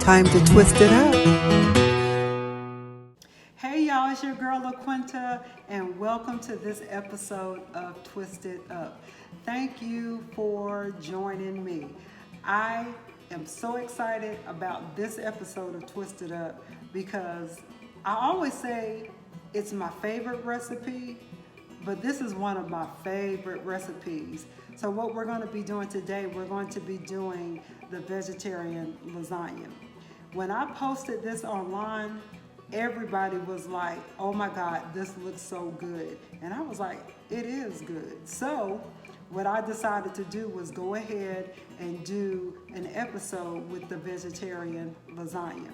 time to twist it up. Hey y'all, it's your girl LaQuinta, and welcome to this episode of Twisted Up. Thank you for joining me. I am so excited about this episode of Twisted Up because I always say it's my favorite recipe, but this is one of my favorite recipes. So what we're going to be doing today, we're going to be doing the vegetarian lasagna. When I posted this online, everybody was like, oh my God, this looks so good. And I was like, it is good. So what I decided to do was go ahead and do an episode with the vegetarian lasagna.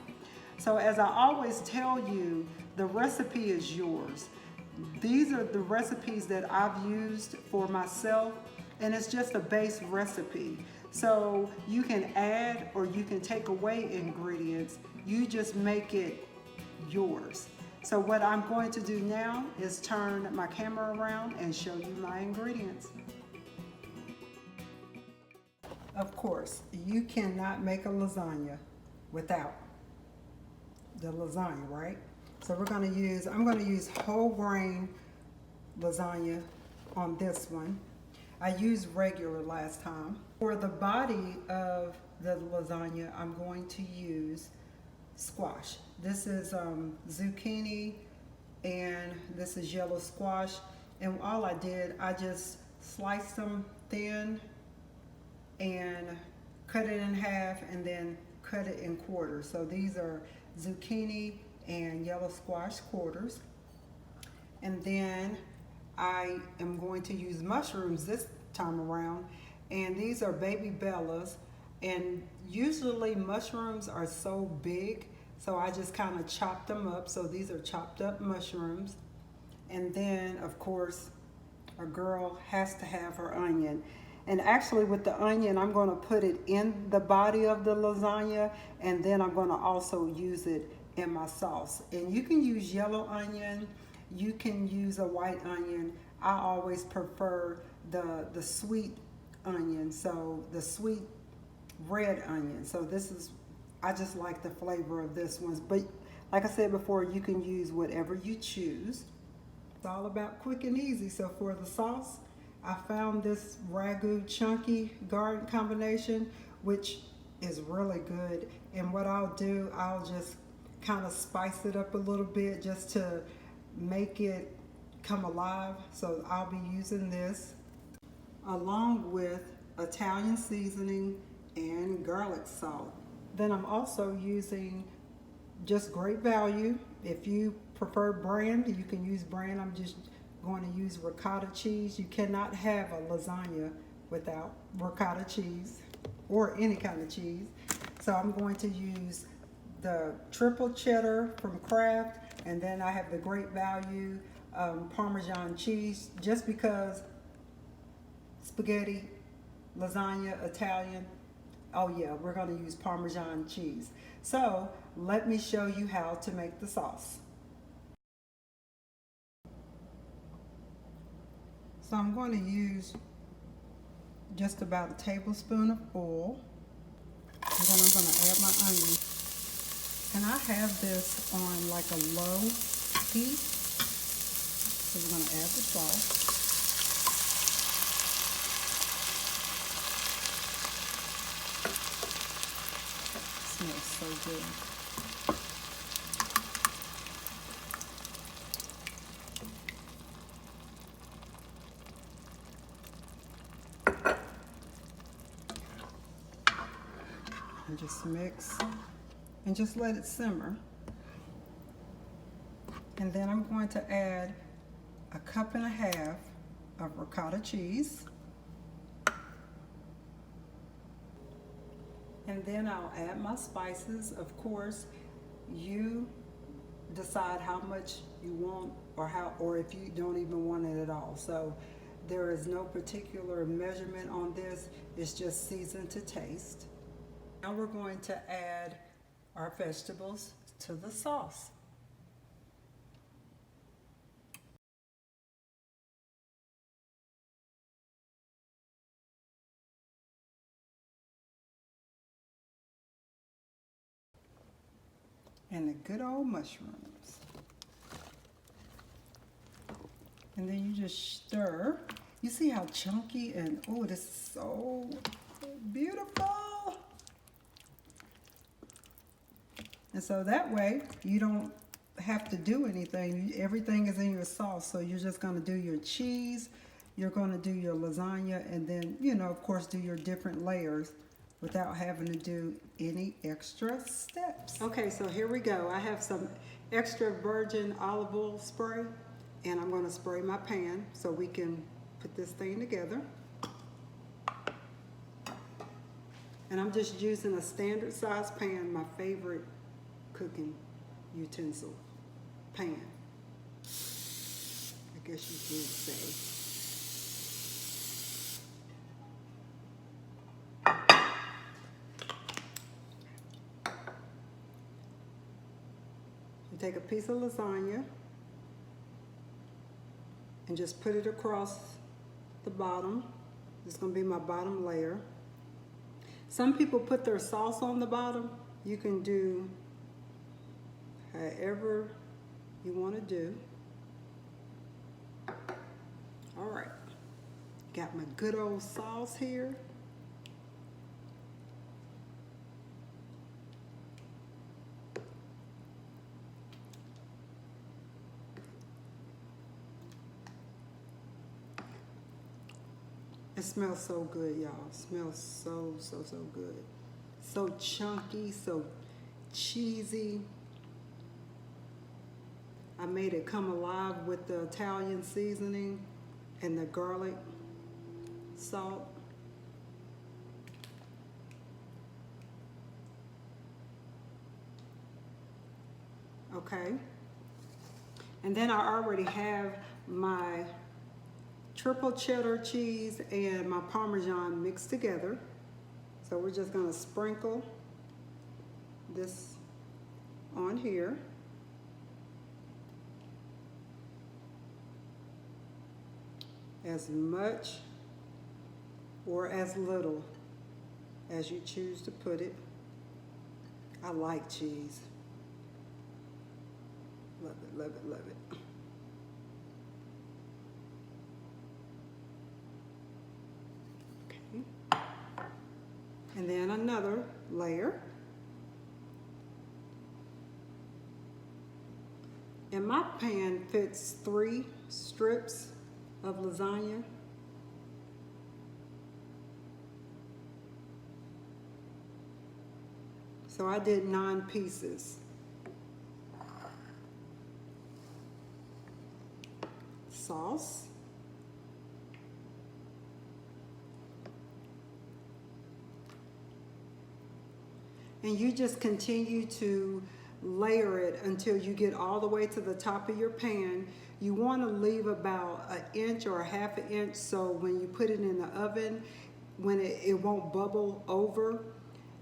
So as I always tell you, the recipe is yours. These are the recipes that I've used for myself, and it's just a base recipe. So you can add or you can take away ingredients. You just make it yours. So what I'm going to do now is turn my camera around and show you my ingredients. Of course, you cannot make a lasagna without the lasagna, right? So I'm going to use whole grain lasagna on this one. I used regular last time. For the body of the lasagna, I'm going to use squash. This is zucchini and this is yellow squash. And all I did, I just sliced them thin and cut it in half and then cut it in quarters. So these are zucchini and yellow squash quarters. And then I am going to use mushrooms this time around, and these are baby bellas, and usually mushrooms are so big, so I just kind of chopped them up. So these are chopped up mushrooms. And then of course a girl has to have her onion. And actually with the onion, I'm going to put it in the body of the lasagna, and then I'm going to also use it in my sauce. And you can use yellow onion, you can use a white onion. I always prefer the sweet onion, so the sweet red onion. So I just like the flavor of this one. But like I said before, you can use whatever you choose. It's all about quick and easy. So for the sauce, I found this ragu chunky garden combination, which is really good. And what I'll do, I'll just kind of spice it up a little bit just to make it come alive. So I'll be using this along with Italian seasoning and garlic salt. Then I'm also using just great value. If you prefer brand, you can use brand. I'm just going to use ricotta cheese. You cannot have a lasagna without ricotta cheese or any kind of cheese. So I'm going to use the triple cheddar from Kraft, and then I have the great value Parmesan cheese, just because spaghetti, lasagna, Italian, oh yeah, we're going to use Parmesan cheese. So let me show you how to make the sauce. So I'm going to use just about a tablespoon of oil, and then I'm going to add my onion. And I have this on like a low heat. So we're going to add the sauce. It smells so good. And just mix and just let it simmer. And then I'm going to add a cup and a half of ricotta cheese. And then I'll add my spices. Of course, you decide how much you want, or if you don't even want it at all. So there is no particular measurement on this. It's just seasoned to taste. Now we're going to add our vegetables to the sauce. and the good old mushrooms. And then you just stir. You see how chunky and, oh, this is so beautiful. And so that way you don't have to do anything. Everything is in your sauce. So you're just gonna do your cheese, you're gonna do your lasagna, and then, you know, of course, do your different layers without having to do any extra steps. Okay, so here we go. I have some extra virgin olive oil spray, and I'm gonna spray my pan so we can put this thing together. And I'm just using a standard size pan, my favorite cooking utensil pan, I guess you could say. You take a piece of lasagna and just put it across the bottom. This is going to be my bottom layer. Some people put their sauce on the bottom. You can do however you want to do. All right, got my good old sauce here. It smells so good, y'all. It smells so good. So chunky, so cheesy. I made it come alive with the Italian seasoning and the garlic salt. Okay. And then I already have my triple cheddar cheese and my Parmesan mixed together. So we're just gonna sprinkle this on here. As much or as little as you choose to put it. I like cheese. Love it, love it, love it. Okay. And then another layer. And my pan fits 3 strips of lasagna. So I did 9 pieces. Sauce. And you just continue to layer it until you get all the way to the top of your pan. You want to leave about 1 inch or 1/2 inch so when you put it in the oven, when it won't bubble over.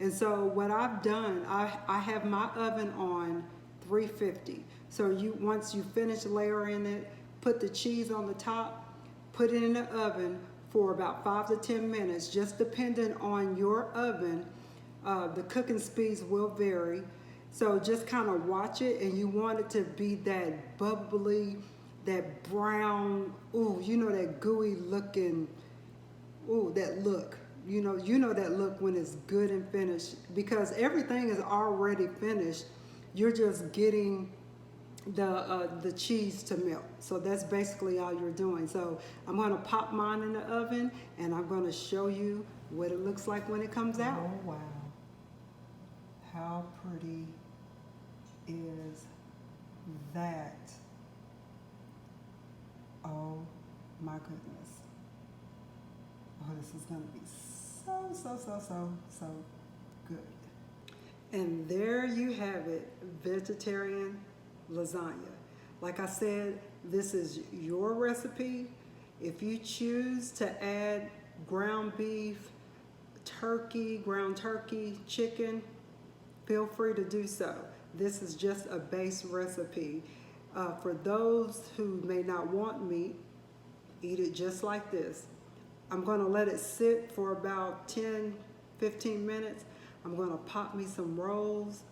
And so what I've done, I have my oven on 350. So once you finish layering it, put the cheese on the top, put it in the oven for about 5 to 10 minutes, just depending on your oven. The cooking speeds will vary. So just kind of watch it, and you want it to be that bubbly, that brown, ooh, you know, that gooey looking, ooh, that look. You know that look when it's good and finished, because everything is already finished. You're just getting the cheese to melt. So that's basically all you're doing. So I'm going to pop mine in the oven, and I'm going to show you what it looks like when it comes out. Oh, wow. How pretty is that? Oh my goodness. Oh, this is going to be so good. And there you have it, vegetarian lasagna. Like I said, this is your recipe. If you choose to add ground beef, turkey, ground turkey, chicken, feel free to do so. This is just a base recipe. For those who may not want meat, eat it just like this. I'm gonna let it sit for about 10-15 minutes. I'm gonna pop me some rolls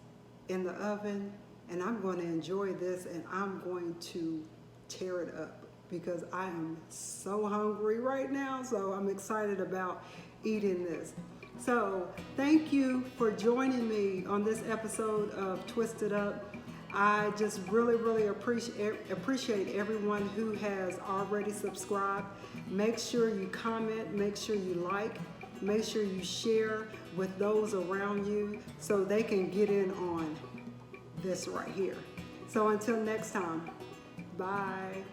in the oven, and I'm going to enjoy this, and I'm going to tear it up because I am so hungry right now. So I'm excited about eating this. So thank you for joining me on this episode of Twisted Up. I just really appreciate everyone who has already subscribed. Make sure you comment, make sure you like, make sure you share with those around you so they can get in on this right here. So until next time, bye.